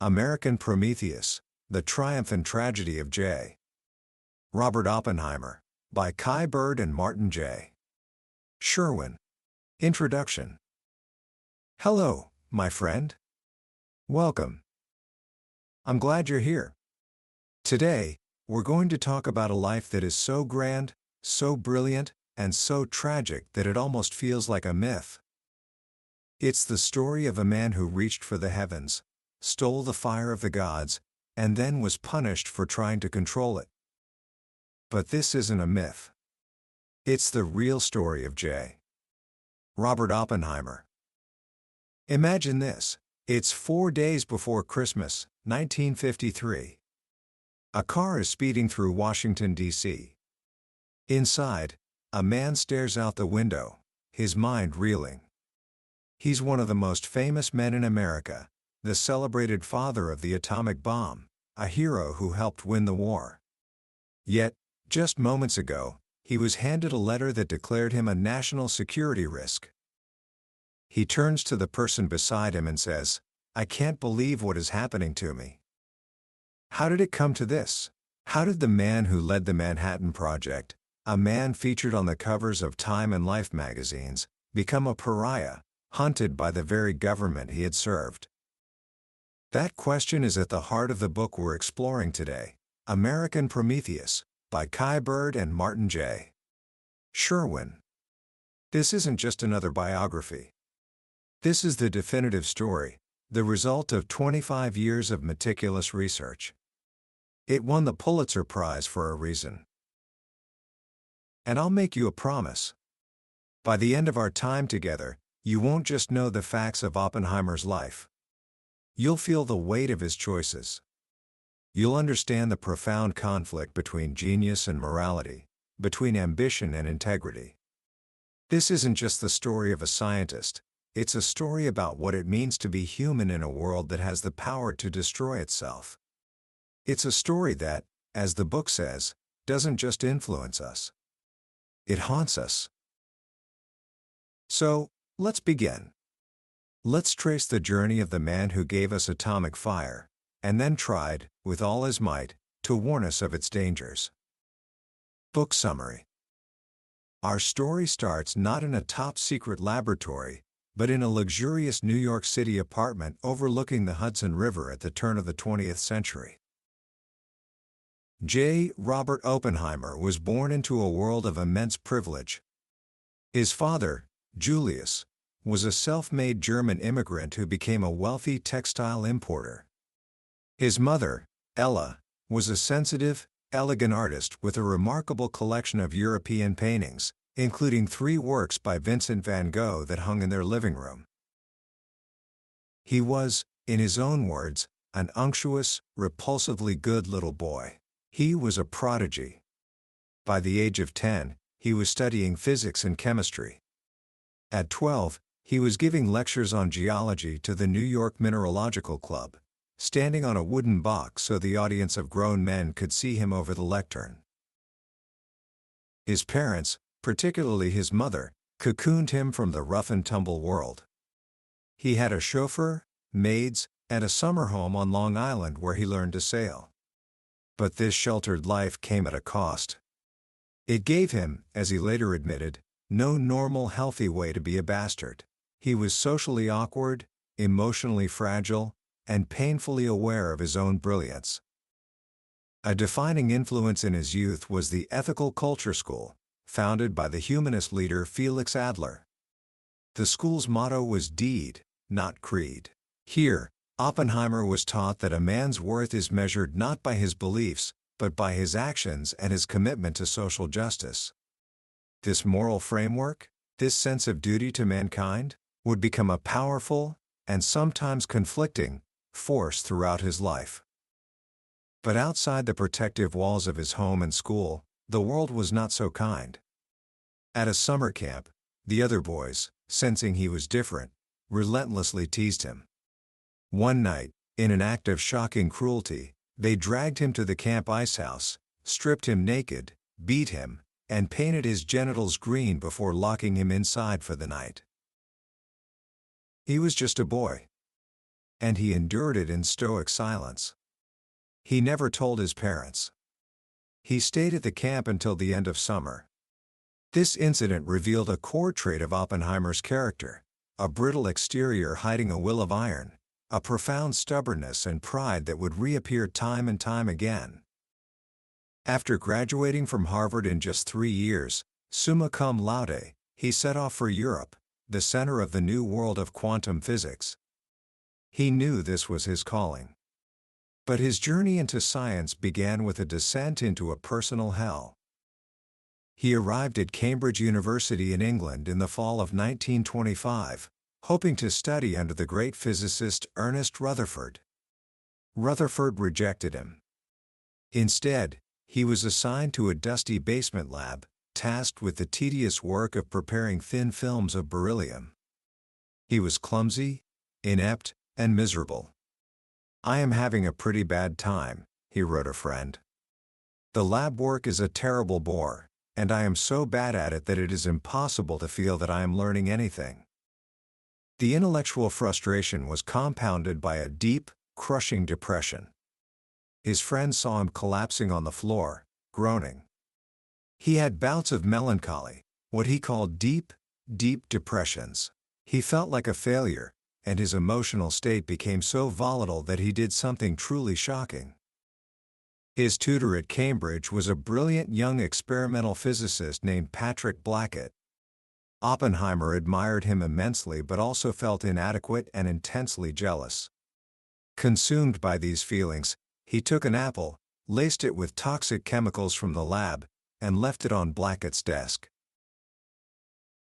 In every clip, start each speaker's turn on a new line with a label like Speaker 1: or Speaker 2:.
Speaker 1: American Prometheus, The Triumph and Tragedy of J. Robert Oppenheimer, by Kai Bird and Martin J. Sherwin. Introduction. Hello, my friend. Welcome. I'm glad you're here. Today, we're going to talk about a life that is so grand, so brilliant, and so tragic that it almost feels like a myth. It's the story of a man who reached for the heavens, stole the fire of the gods, and then was punished for trying to control it. But this isn't a myth. It's the real story of J. Robert Oppenheimer. Imagine this. It's 4 days before Christmas, 1953. A car is speeding through Washington, D.C. Inside, a man stares out the window, his mind reeling. He's one of the most famous men in America, the celebrated father of the atomic bomb, a hero who helped win the war. Yet, just moments ago, he was handed a letter that declared him a national security risk. He turns to the person beside him and says, "I can't believe what is happening to me. How did it come to this? How did the man who led the Manhattan Project, a man featured on the covers of Time and Life magazines, become a pariah, hunted by the very government he had served?" That question is at the heart of the book we're exploring today, American Prometheus, by Kai Bird and Martin J. Sherwin. This isn't just another biography. This is the definitive story, the result of 25 years of meticulous research. It won the Pulitzer Prize for a reason. And I'll make you a promise. By the end of our time together, you won't just know the facts of Oppenheimer's life. You'll feel the weight of his choices. You'll understand the profound conflict between genius and morality, between ambition and integrity. This isn't just the story of a scientist, it's a story about what it means to be human in a world that has the power to destroy itself. It's a story that, as the book says, doesn't just influence us. It haunts us. So, let's begin. Let's trace the journey of the man who gave us atomic fire, and then tried, with all his might, to warn us of its dangers. Book summary. Our story starts not in a top-secret laboratory, but in a luxurious New York City apartment overlooking the Hudson River at the turn of the 20th century. J. Robert Oppenheimer was born into a world of immense privilege. His father, Julius, was a self-made German immigrant who became a wealthy textile importer. His mother, Ella, was a sensitive, elegant artist with a remarkable collection of European paintings, including 3 works by Vincent van Gogh that hung in their living room. He was, in his own words, an unctuous, repulsively good little boy. He was a prodigy. By the age of 10, he was studying physics and chemistry. At 12, he was giving lectures on geology to the New York Mineralogical Club, standing on a wooden box so the audience of grown men could see him over the lectern. His parents, particularly his mother, cocooned him from the rough-and-tumble world. He had a chauffeur, maids, and a summer home on Long Island where he learned to sail. But this sheltered life came at a cost. It gave him, as he later admitted, no normal healthy way to be a bastard. He was socially awkward, emotionally fragile, and painfully aware of his own brilliance. A defining influence in his youth was the Ethical Culture School, founded by the humanist leader Felix Adler. The school's motto was deed, not creed. Here, Oppenheimer was taught that a man's worth is measured not by his beliefs, but by his actions and his commitment to social justice. This moral framework, this sense of duty to mankind, would become a powerful, and sometimes conflicting, force throughout his life. But outside the protective walls of his home and school, the world was not so kind. At a summer camp, the other boys, sensing he was different, relentlessly teased him. One night, in an act of shocking cruelty, they dragged him to the camp ice house, stripped him naked, beat him, and painted his genitals green before locking him inside for the night. He was just a boy. and he endured it in stoic silence. He never told his parents. He stayed at the camp until the end of summer. This incident revealed a core trait of Oppenheimer's character: a brittle exterior hiding a will of iron, a profound stubbornness and pride that would reappear time and time again. After graduating from Harvard in just 3 years, summa cum laude, he set off for Europe, the center of the new world of quantum physics. He knew this was his calling. But his journey into science began with a descent into a personal hell. He arrived at Cambridge University in England in the fall of 1925, hoping to study under the great physicist Ernest Rutherford. Rutherford rejected him. Instead, he was assigned to a dusty basement lab, tasked with the tedious work of preparing thin films of beryllium. He was clumsy, inept, and miserable. "I am having a pretty bad time," he wrote a friend. "The lab work is a terrible bore, and I am so bad at it that it is impossible to feel that I am learning anything." The intellectual frustration was compounded by a deep, crushing depression. His friends saw him collapsing on the floor, groaning. He had bouts of melancholy, what he called deep, deep depressions. He felt like a failure, and his emotional state became so volatile that he did something truly shocking. His tutor at Cambridge was a brilliant young experimental physicist named Patrick Blackett. Oppenheimer admired him immensely but also felt inadequate and intensely jealous. Consumed by these feelings, he took an apple, laced it with toxic chemicals from the lab, and left it on Blackett's desk.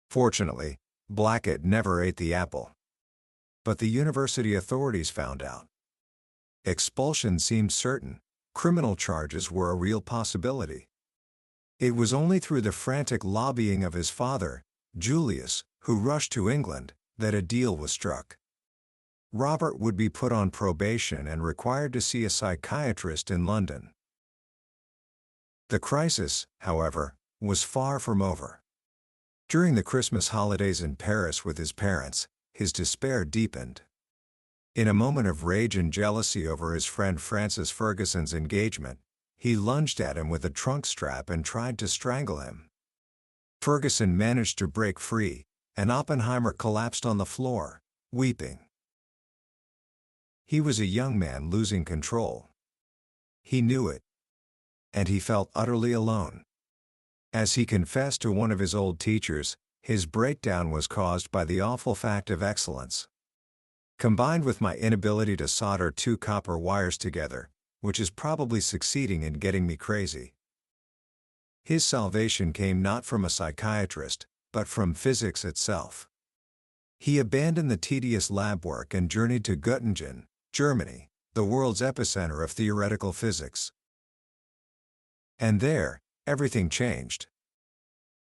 Speaker 1: Fortunately, Blackett never ate the apple. But the university authorities found out. Expulsion seemed certain. Criminal charges were a real possibility. It was only through the frantic lobbying of his father, Julius, who rushed to England, that a deal was struck. Robert would be put on probation and required to see a psychiatrist in London. The crisis, however, was far from over. During the Christmas holidays in Paris with his parents, his despair deepened. In a moment of rage and jealousy over his friend Francis Ferguson's engagement, he lunged at him with a trunk strap and tried to strangle him. Ferguson managed to break free, and Oppenheimer collapsed on the floor, weeping. He was a young man losing control. He knew it. And he felt utterly alone. As he confessed to one of his old teachers, his breakdown was caused by the awful fact of excellence. Combined with my inability to solder 2 copper wires together, which is probably succeeding in getting me crazy. His salvation came not from a psychiatrist, but from physics itself. He abandoned the tedious lab work and journeyed to Göttingen, Germany, the world's epicenter of theoretical physics. And there, everything changed.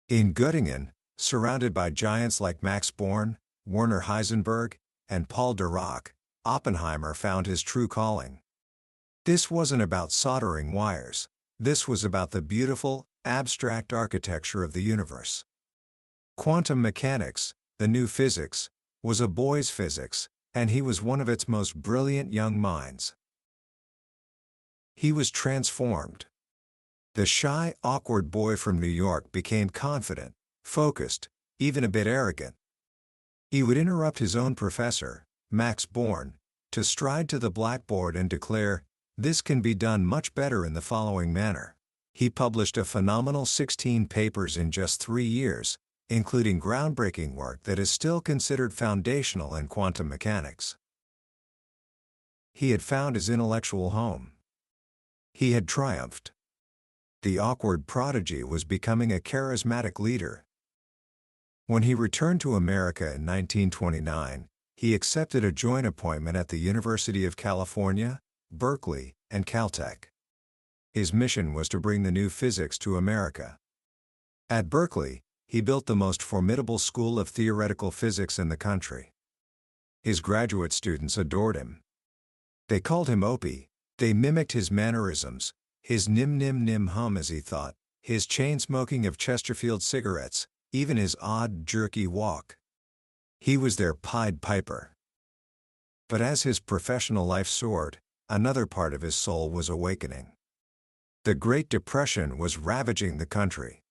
Speaker 1: In Göttingen, surrounded by giants like Max Born, Werner Heisenberg, and Paul Dirac, Oppenheimer found his true calling. This wasn't about soldering wires. This was about the beautiful, abstract architecture of the universe. Quantum mechanics, the new physics, was a boy's physics, and he was one of its most brilliant young minds. He was transformed. The shy, awkward boy from New York became confident, focused, even a bit arrogant. He would interrupt his own professor, Max Born, to stride to the blackboard and declare, "This can be done much better in the following manner." He published a phenomenal 16 papers in just 3 years, including groundbreaking work that is still considered foundational in quantum mechanics. He had found his intellectual home. He had triumphed. The awkward prodigy was becoming a charismatic leader. When he returned to America in 1929, he accepted a joint appointment at the University of California, Berkeley, and Caltech. His mission was to bring the new physics to America. At Berkeley, he built the most formidable school of theoretical physics in the country. His graduate students adored him. They called him Opie. They mimicked his mannerisms, his nim hum as he thought, his chain-smoking of Chesterfield cigarettes, even his odd, jerky walk. He was their Pied Piper. But as his professional life soared, another part of his soul was awakening. The Great Depression was ravaging the country.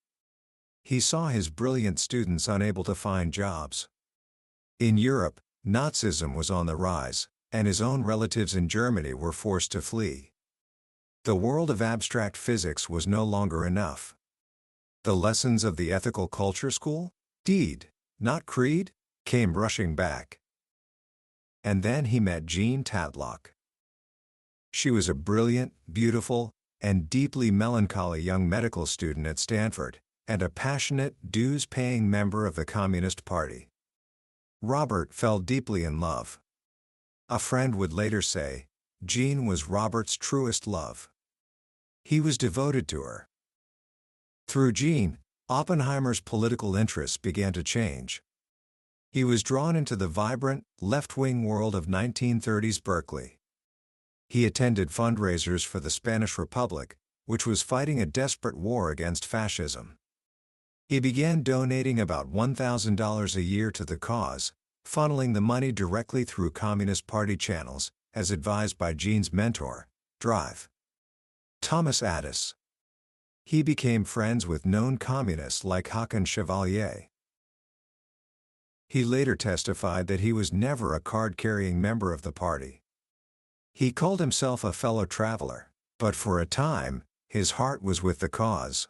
Speaker 1: He saw his brilliant students unable to find jobs. In Europe, Nazism was on the rise, and his own relatives in Germany were forced to flee. The world of abstract physics was no longer enough. The lessons of the ethical culture school, deed, not creed, came rushing back. And then he met Jean Tatlock. She was a brilliant, beautiful, and deeply melancholy young medical student at Stanford, and a passionate, dues-paying member of the Communist Party. Robert fell deeply in love. A friend would later say, Jean was Robert's truest love. He was devoted to her. Through Jean, Oppenheimer's political interests began to change. He was drawn into the vibrant, left-wing world of 1930s Berkeley. He attended fundraisers for the Spanish Republic, which was fighting a desperate war against fascism. He began donating about $1,000 a year to the cause, funneling the money directly through Communist Party channels, as advised by Jean's mentor, Drive. Thomas Addis. He became friends with known communists like Håkon Chevalier. He later testified that he was never a card-carrying member of the party. He called himself a fellow traveler, but for a time, his heart was with the cause.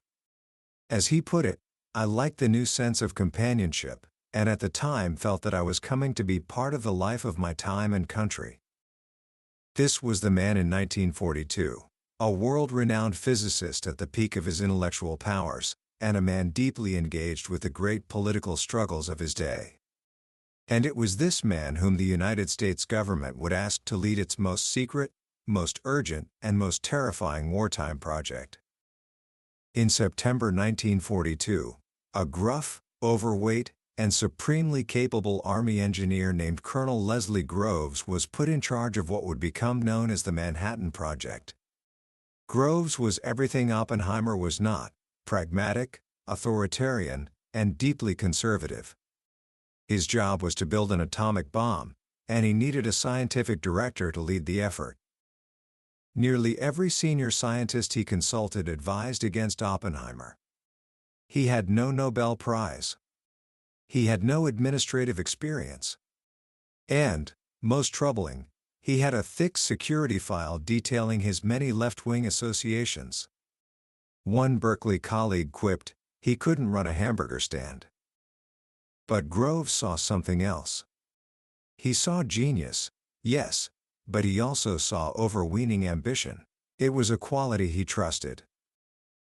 Speaker 1: As he put it, I liked the new sense of companionship, and at the time felt that I was coming to be part of the life of my time and country. This was the man in 1942, a world-renowned physicist at the peak of his intellectual powers, and a man deeply engaged with the great political struggles of his day. And it was this man whom the United States government would ask to lead its most secret, most urgent, and most terrifying wartime project. In September 1942, a gruff, overweight, and supremely capable Army engineer named Colonel Leslie Groves was put in charge of what would become known as the Manhattan Project. Groves was everything Oppenheimer was not: pragmatic, authoritarian, and deeply conservative. His job was to build an atomic bomb, and he needed a scientific director to lead the effort. Nearly every senior scientist he consulted advised against Oppenheimer. He had no Nobel Prize. He had no administrative experience. And, most troubling, he had a thick security file detailing his many left-wing associations. One Berkeley colleague quipped, he couldn't run a hamburger stand. But Groves saw something else. He saw genius, yes, but he also saw overweening ambition. It was a quality he trusted.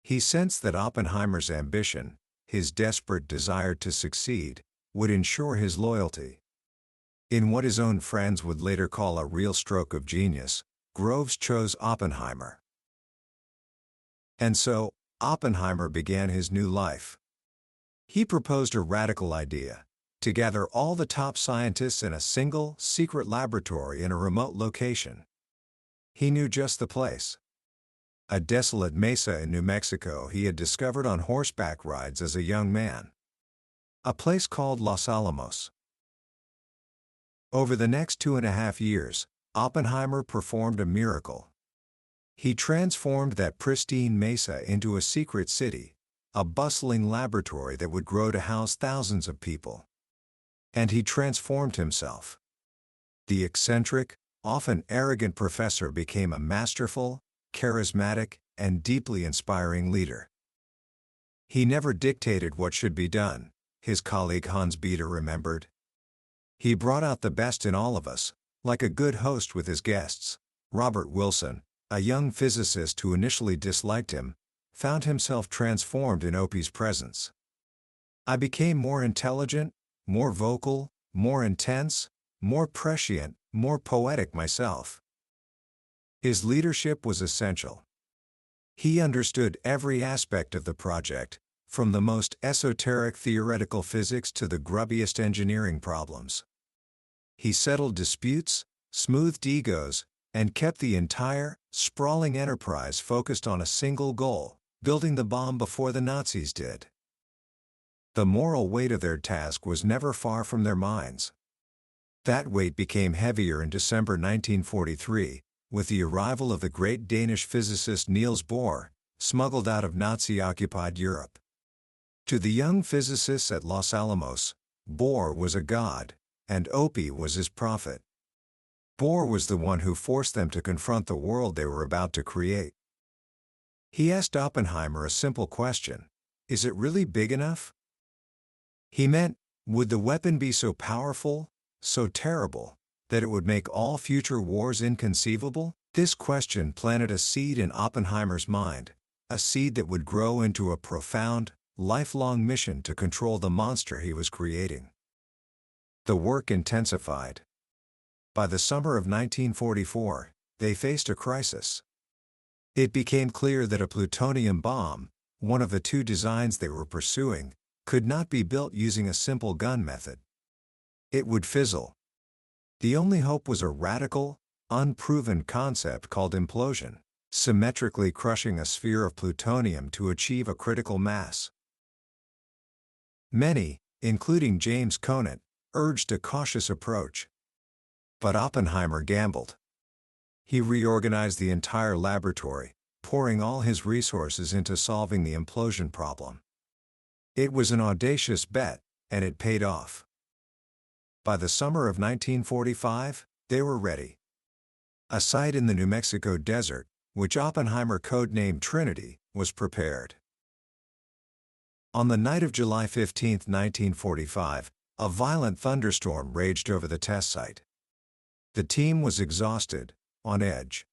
Speaker 1: He sensed that Oppenheimer's ambition, his desperate desire to succeed, would ensure his loyalty. In what his own friends would later call a real stroke of genius, Groves chose Oppenheimer. And so, Oppenheimer began his new life. He proposed a radical idea: to gather all the top scientists in a single, secret laboratory in a remote location. He knew just the place. A desolate mesa in New Mexico he had discovered on horseback rides as a young man. A place called Los Alamos. Over the next 2.5 years, Oppenheimer performed a miracle. He transformed that pristine mesa into a secret city, a bustling laboratory that would grow to house thousands of people. And he transformed himself. The eccentric, often arrogant professor became a masterful, charismatic, and deeply inspiring leader. He never dictated what should be done, his colleague Hans Bethe remembered. He brought out the best in all of us, like a good host with his guests. Robert Wilson, a young physicist who initially disliked him, found himself transformed in Opie's presence. I became more intelligent, more vocal, more intense, more prescient, more poetic myself. His leadership was essential. He understood every aspect of the project, from the most esoteric theoretical physics to the grubbiest engineering problems. He settled disputes, smoothed egos, and kept the entire, sprawling enterprise focused on a single goal: building the bomb before the Nazis did. The moral weight of their task was never far from their minds. That weight became heavier in December 1943, with the arrival of the great Danish physicist Niels Bohr, smuggled out of Nazi-occupied Europe. To the young physicists at Los Alamos, Bohr was a god, and Opie was his prophet. Bohr was the one who forced them to confront the world they were about to create. He asked Oppenheimer a simple question: is it really big enough? He meant, would the weapon be so powerful, so terrible, that it would make all future wars inconceivable? This question planted a seed in Oppenheimer's mind, a seed that would grow into a profound, lifelong mission to control the monster he was creating. The work intensified. By the summer of 1944, they faced a crisis. It became clear that a plutonium bomb, one of the two designs they were pursuing, could not be built using a simple gun method. It would fizzle. The only hope was a radical, unproven concept called implosion, symmetrically crushing a sphere of plutonium to achieve a critical mass. Many, including James Conant, urged a cautious approach. But Oppenheimer gambled. He reorganized the entire laboratory, pouring all his resources into solving the implosion problem. It was an audacious bet, and it paid off. By the summer of 1945, they were ready. A site in the New Mexico desert, which Oppenheimer codenamed Trinity, was prepared. On the night of July 15, 1945, a violent thunderstorm raged over the test site. The team was exhausted, on edge.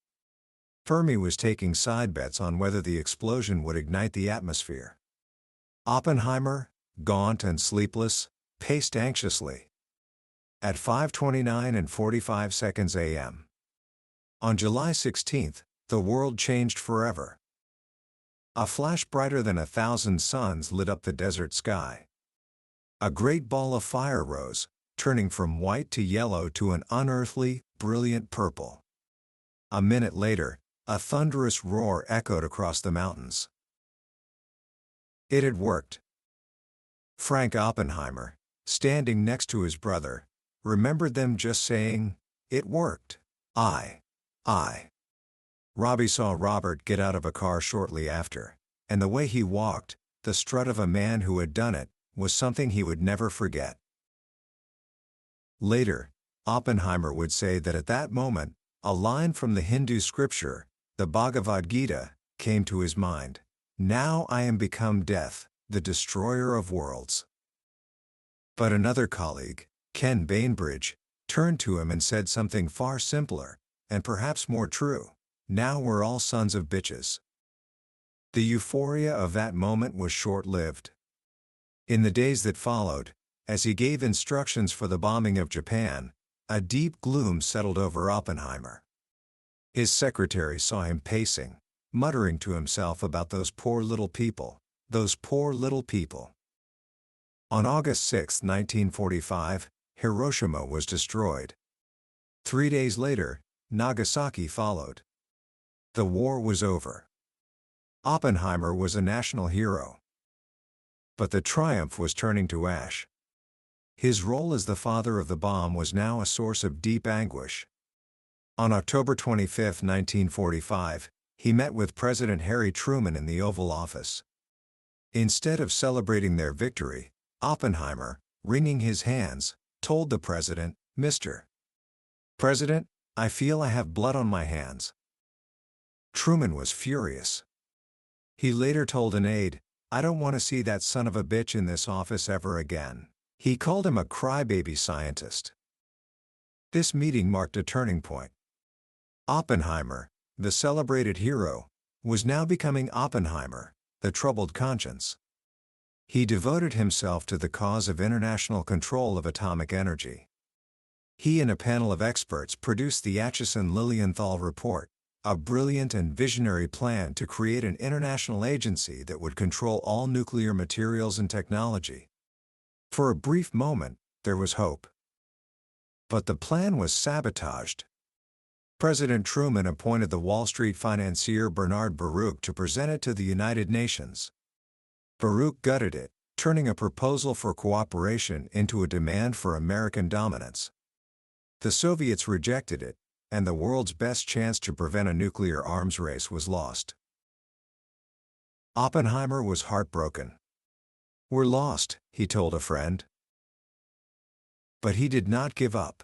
Speaker 1: Fermi was taking side bets on whether the explosion would ignite the atmosphere. Oppenheimer, gaunt and sleepless, paced anxiously. At 5:29:45 a.m. on July 16, the world changed forever. A flash brighter than 1,000 suns lit up the desert sky. A great ball of fire rose, turning from white to yellow to an unearthly, brilliant purple. A minute later, a thunderous roar echoed across the mountains. It had worked. Frank Oppenheimer, standing next to his brother, remembered them just saying, "It worked. I." Robbie saw Robert get out of a car shortly after, and the way he walked, the strut of a man who had done it, was something he would never forget. Later, Oppenheimer would say that at that moment, a line from the Hindu scripture, the Bhagavad Gita, came to his mind: "Now I am become death, the destroyer of worlds." But another colleague, Ken Bainbridge, turned to him and said something far simpler, and perhaps more true: "Now we're all sons of bitches." The euphoria of that moment was short-lived. In the days that followed, as he gave instructions for the bombing of Japan, a deep gloom settled over Oppenheimer. His secretary saw him pacing, muttering to himself about those poor little people, those poor little people. On August 6, 1945, Hiroshima was destroyed. 3 days later, Nagasaki followed. The war was over. Oppenheimer was a national hero. But the triumph was turning to ash. His role as the father of the bomb was now a source of deep anguish. On October 25, 1945, he met with President Harry Truman in the Oval Office. Instead of celebrating their victory, Oppenheimer, wringing his hands, told the president, "Mr. President, I feel I have blood on my hands." Truman was furious. He later told an aide, "I don't want to see that son of a bitch in this office ever again." He called him a crybaby scientist. This meeting marked a turning point. Oppenheimer, the celebrated hero, was now becoming Oppenheimer, the troubled conscience. He devoted himself to the cause of international control of atomic energy. He and a panel of experts produced the Acheson-Lilienthal Report, a brilliant and visionary plan to create an international agency that would control all nuclear materials and technology. For a brief moment, there was hope. But the plan was sabotaged. President Truman appointed the Wall Street financier Bernard Baruch to present it to the United Nations. Baruch gutted it, turning a proposal for cooperation into a demand for American dominance. The Soviets rejected it, and the world's best chance to prevent a nuclear arms race was lost. Oppenheimer was heartbroken. "We're lost," he told a friend. But he did not give up.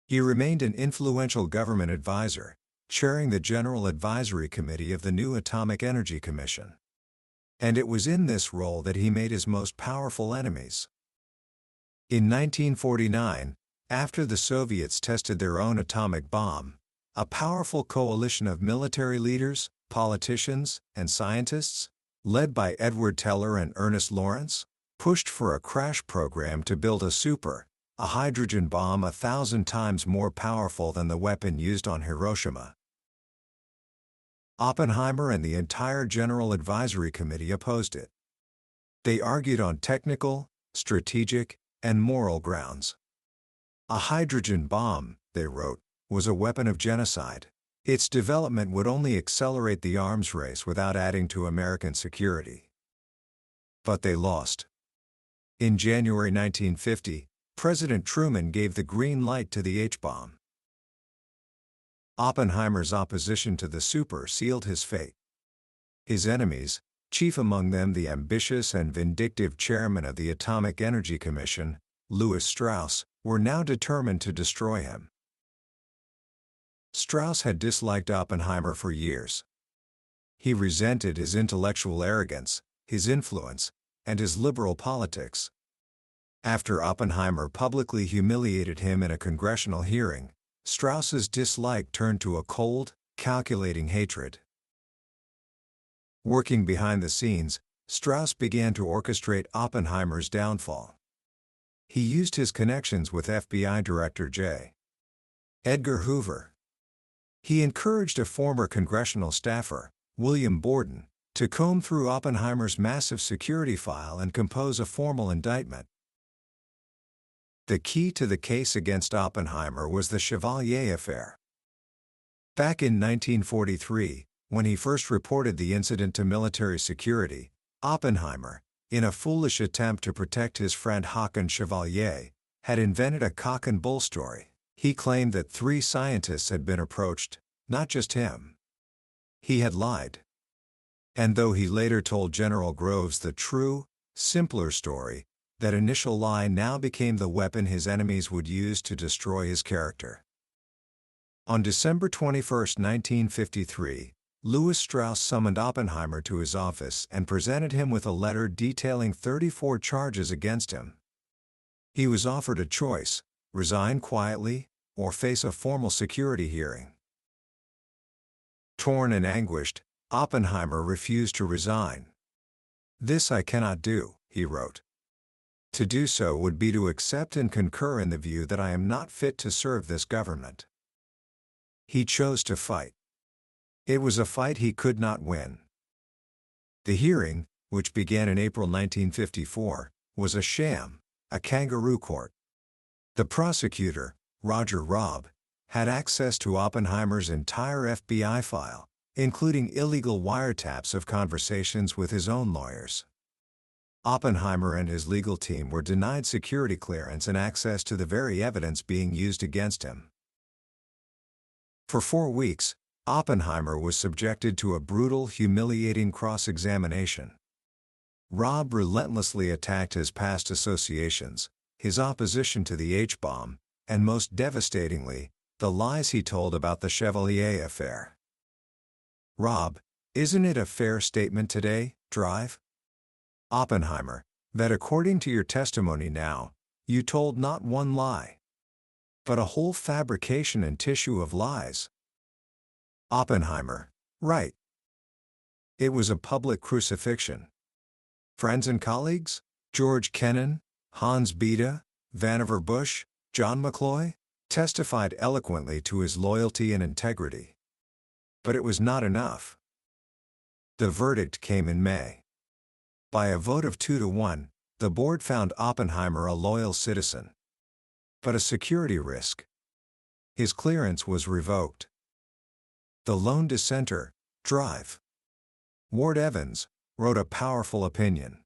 Speaker 1: He remained an influential government advisor, chairing the General Advisory Committee of the new Atomic Energy Commission. And it was in this role that he made his most powerful enemies. In 1949, after the Soviets tested their own atomic bomb, a powerful coalition of military leaders, politicians, and scientists, led by Edward Teller and Ernest Lawrence, pushed for a crash program to build a hydrogen bomb 1,000 times more powerful than the weapon used on Hiroshima. Oppenheimer and the entire General Advisory Committee opposed it. They argued on technical, strategic, and moral grounds. A hydrogen bomb, they wrote, was a weapon of genocide. Its development would only accelerate the arms race without adding to American security. But they lost. In January 1950, President Truman gave the green light to the H-bomb. Oppenheimer's opposition to the super sealed his fate. His enemies, chief among them the ambitious and vindictive chairman of the Atomic Energy Commission, Lewis Strauss, were now determined to destroy him. Strauss had disliked Oppenheimer for years. He resented his intellectual arrogance, his influence, and his liberal politics. After Oppenheimer publicly humiliated him in a congressional hearing, Strauss's dislike turned to a cold, calculating hatred. Working behind the scenes, Strauss began to orchestrate Oppenheimer's downfall. He used his connections with FBI Director J. Edgar Hoover. He encouraged a former congressional staffer, William Borden, to comb through Oppenheimer's massive security file and compose a formal indictment. The key to the case against Oppenheimer was the Chevalier affair. Back in 1943, when he first reported the incident to military security, Oppenheimer, in a foolish attempt to protect his friend Håkon Chevalier, had invented a cock-and-bull story. He claimed that 3 scientists had been approached, not just him. He had lied. And though he later told General Groves the true, simpler story, that initial lie now became the weapon his enemies would use to destroy his character. On December 21, 1953, Lewis Strauss summoned Oppenheimer to his office and presented him with a letter detailing 34 charges against him. He was offered a choice: resign quietly, or face a formal security hearing. Torn and anguished, Oppenheimer refused to resign. "This I cannot do," he wrote. "To do so would be to accept and concur in the view that I am not fit to serve this government." He chose to fight. It was a fight he could not win. The hearing, which began in April 1954, was a sham, a kangaroo court. The prosecutor, Roger Robb, had access to Oppenheimer's entire FBI file, including illegal wiretaps of conversations with his own lawyers. Oppenheimer and his legal team were denied security clearance and access to the very evidence being used against him. For 4 weeks, Oppenheimer was subjected to a brutal, humiliating cross-examination. Robb relentlessly attacked his past associations, his opposition to the H-bomb, and most devastatingly, the lies he told about the Chevalier affair. "Robb, isn't it a fair statement today, Drive? Oppenheimer, that according to your testimony now, you told not one lie, but a whole fabrication and tissue of lies?" Oppenheimer: "Right. It was a public crucifixion. Friends and colleagues, George Kennan, Hans Bethe, Vannevar Bush, John McCloy, testified eloquently to his loyalty and integrity. But it was not enough." The verdict came in May. By a vote of 2-1, the board found Oppenheimer a loyal citizen, but a security risk. His clearance was revoked. The lone dissenter, Drive, Ward Evans, wrote a powerful opinion.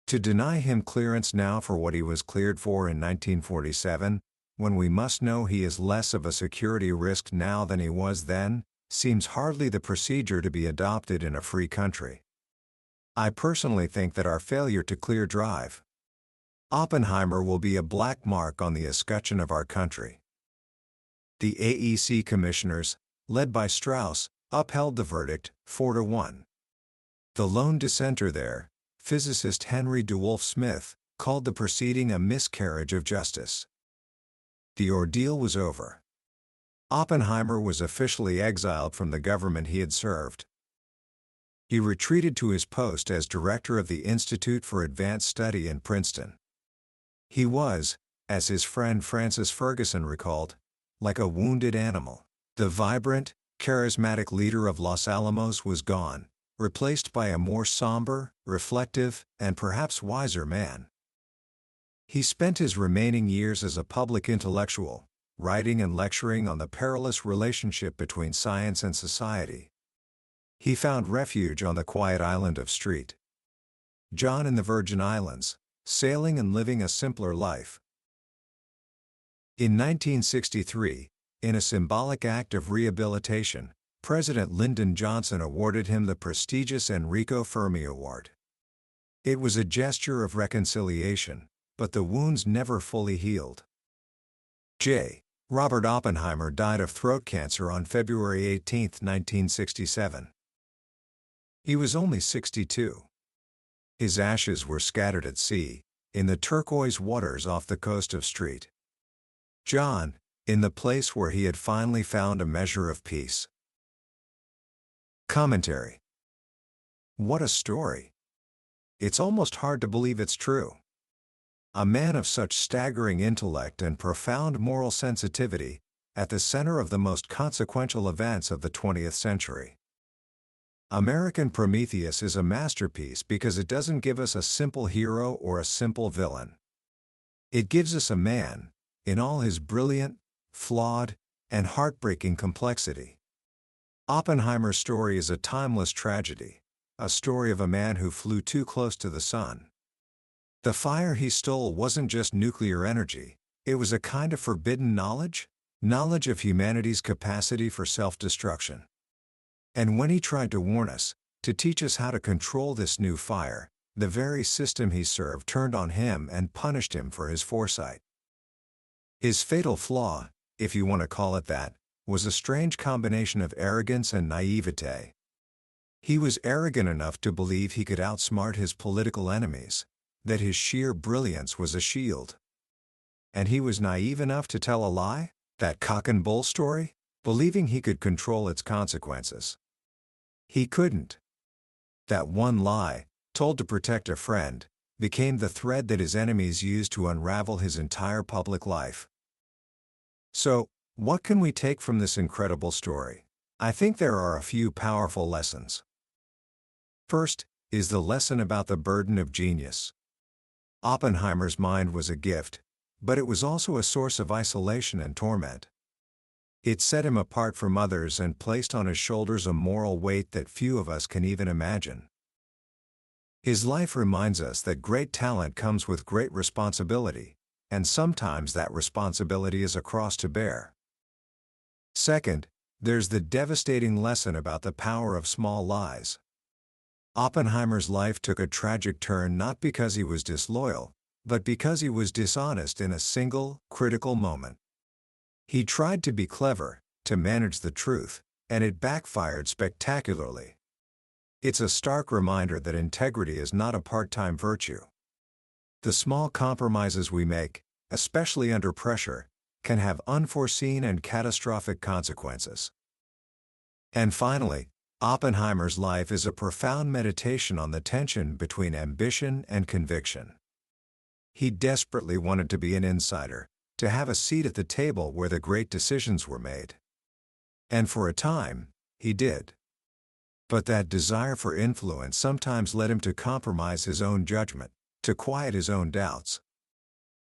Speaker 1: To deny him clearance now for what he was cleared for in 1947, when we must know he is less of a security risk now than he was then, seems hardly the procedure to be adopted in a free country. I personally think that our failure to clear drive Oppenheimer will be a black mark on the escutcheon of our country. The AEC commissioners, led by Strauss, upheld the verdict, 4-1. The lone dissenter there, physicist Henry DeWolf Smith, called the proceeding a miscarriage of justice. The ordeal was over. Oppenheimer was officially exiled from the government he had served. He retreated to his post as director of the Institute for Advanced Study in Princeton. He was, as his friend Francis Ferguson recalled, like a wounded animal. The vibrant, charismatic leader of Los Alamos was gone, replaced by a more somber, reflective, and perhaps wiser man. He spent his remaining years as a public intellectual, writing and lecturing on the perilous relationship between science and society. He found refuge on the quiet island of St. John in the Virgin Islands, sailing and living a simpler life. In 1963, in a symbolic act of rehabilitation, President Lyndon Johnson awarded him the prestigious Enrico Fermi Award. It was a gesture of reconciliation, but the wounds never fully healed. J. Robert Oppenheimer died of throat cancer on February 18, 1967. He was only 62. His ashes were scattered at sea, in the turquoise waters off the coast of St. John, in the place where he had finally found a measure of peace. Commentary. What a story! It's almost hard to believe it's true. A man of such staggering intellect and profound moral sensitivity, at the center of the most consequential events of the 20th century. American Prometheus is a masterpiece because it doesn't give us a simple hero or a simple villain. It gives us a man, in all his brilliant, flawed, and heartbreaking complexity. Oppenheimer's story is a timeless tragedy, a story of a man who flew too close to the sun. The fire he stole wasn't just nuclear energy, it was a kind of forbidden knowledge of humanity's capacity for self-destruction. And when he tried to warn us, to teach us how to control this new fire, the very system he served turned on him and punished him for his foresight. His fatal flaw, if you want to call it that, was a strange combination of arrogance and naivete. He was arrogant enough to believe he could outsmart his political enemies, that his sheer brilliance was a shield. And he was naive enough to tell a lie, that cock and bull story, believing he could control its consequences. He couldn't. That one lie, told to protect a friend, became the thread that his enemies used to unravel his entire public life. So, what can we take from this incredible story? I think there are a few powerful lessons. First, is the lesson about the burden of genius. Oppenheimer's mind was a gift, but it was also a source of isolation and torment. It set him apart from others and placed on his shoulders a moral weight that few of us can even imagine. His life reminds us that great talent comes with great responsibility, and sometimes that responsibility is a cross to bear. Second, there's the devastating lesson about the power of small lies. Oppenheimer's life took a tragic turn not because he was disloyal, but because he was dishonest in a single, critical moment. He tried to be clever, to manage the truth, and it backfired spectacularly. It's a stark reminder that integrity is not a part-time virtue. The small compromises we make, especially under pressure, can have unforeseen and catastrophic consequences. And finally, Oppenheimer's life is a profound meditation on the tension between ambition and conviction. He desperately wanted to be an insider, to have a seat at the table where the great decisions were made. And for a time, he did. But that desire for influence sometimes led him to compromise his own judgment, to quiet his own doubts.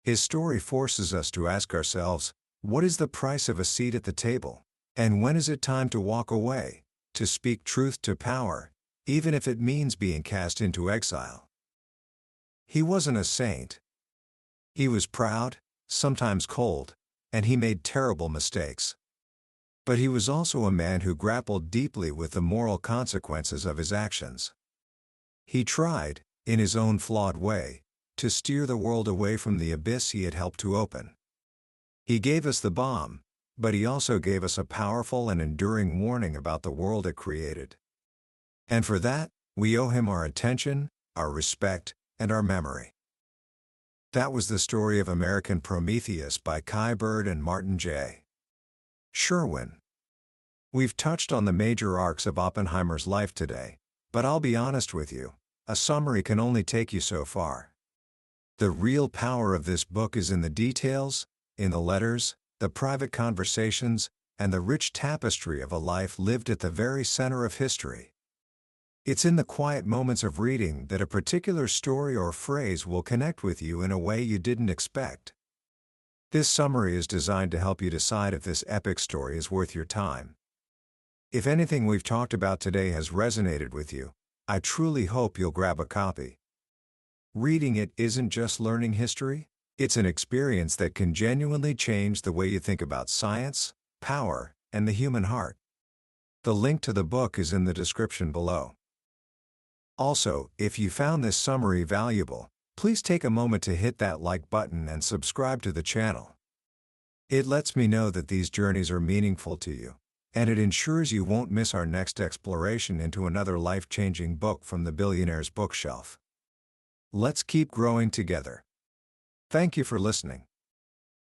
Speaker 1: His story forces us to ask ourselves, what is the price of a seat at the table? And when is it time to walk away, to speak truth to power, even if it means being cast into exile? He wasn't a saint. He was proud, sometimes cold, and he made terrible mistakes. But he was also a man who grappled deeply with the moral consequences of his actions. He tried, in his own flawed way, to steer the world away from the abyss he had helped to open. He gave us the bomb, but he also gave us a powerful and enduring warning about the world it created. And for that, we owe him our attention, our respect, and our memory. That was the story of American Prometheus by Kai Bird and Martin J. Sherwin. We've touched on the major arcs of Oppenheimer's life today, but I'll be honest with you, a summary can only take you so far. The real power of this book is in the details, in the letters, the private conversations, and the rich tapestry of a life lived at the very center of history. It's in the quiet moments of reading that a particular story or phrase will connect with you in a way you didn't expect. This summary is designed to help you decide if this epic story is worth your time. If anything we've talked about today has resonated with you, I truly hope you'll grab a copy. Reading it isn't just learning history, it's an experience that can genuinely change the way you think about science, power, and the human heart. The link to the book is in the description below. Also, if you found this summary valuable, please take a moment to hit that like button and subscribe to the channel. It lets me know that these journeys are meaningful to you, and it ensures you won't miss our next exploration into another life-changing book from the billionaire's bookshelf. Let's keep growing together. Thank you for listening.